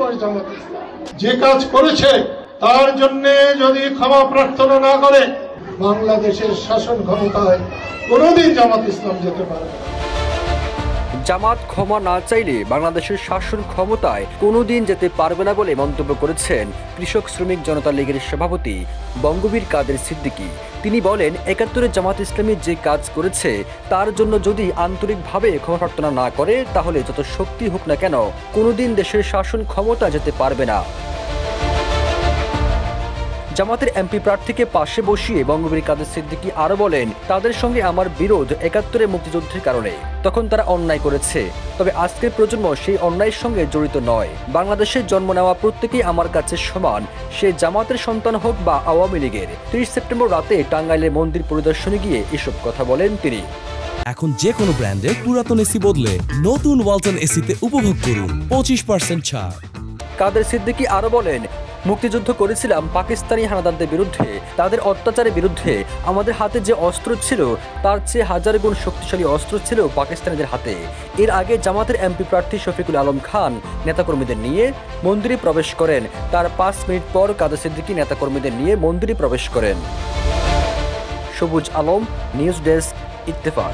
ওই জামাত ইসলাম যে কাজ করেছে তার জন্য যদি ক্ষমা প্রার্থনা না করে বাংলাদেশের শাসন ক্ষমতায় কোনোদিন জামাত ইসলাম যেতে পারে না। জামাত ক্ষমা না চাইলে বাংলাদেশের শাসন ক্ষমতায় কোনোদিন যেতে পারবে না বলে মন্তব্য করেছেন কৃষক শ্রমিক জনতা লীগের সভাপতি বঙ্গবীর কাদের সিদ্দিকী। তিনি বলেন, ৭১ জামাত ইসলামী যে কাজ করেছে তার জন্য যদি আন্তরিকভাবে ক্ষমা প্রার্থনা না করে তাহলে যত শক্তি হোক না কেন কোনোদিন দেশের শাসন ক্ষমতা যেতে পারবে না। জামাতের এমপি প্রার্থীকে পাশে বসিয়ে বঙ্গবীর কাদের সিদ্দিকী আরো বলেন, তাদের সঙ্গে আমার বিরোধ ৭১ মুক্তিযুদ্ধের কারণে, তখন তারা অন্যায় করেছে, তবে আজকের প্রজন্ম সেই অন্যায়ের সঙ্গে জড়িত নয়। বাংলাদেশে জন্ম নেওয়া প্রত্যেকেই আমার কাছে সমান, সে জামাতের সন্তান হোক বা আওয়ামী লীগের। ৩০ সেপ্টেম্বর রাতে টাঙ্গাইলের মন্দির পরিদর্শনে গিয়ে এসব কথা বলেন তিনি। এখন যে কোনো ব্র্যান্ডের পুরাতন এসি বদলে নতুন ওয়ালটন এসিতে উপভোগ করুন 25% ছাড়। কাদের সিদ্দিকী আরো বলেন, মুক্তিযুদ্ধ করেছিলাম পাকিস্তানি হানাদারদের বিরুদ্ধে, তাদের অত্যাচারের বিরুদ্ধে। আমাদের হাতে যে অস্ত্র ছিল তার চেয়ে হাজার গুণ শক্তিশালী অস্ত্র ছিল পাকিস্তানিদের হাতে। এর আগে জামাতের এমপি প্রার্থী শফিকুল আলম খান নেতাকর্মীদের নিয়ে মন্দিরে প্রবেশ করেন, তার 5 মিনিট পর কাদের সিদ্দিকী নেতাকর্মীদের নিয়ে মন্দিরে প্রবেশ করেন। সবুজ আলম, নিউজ ডেস্ক, ইত্তেফাক।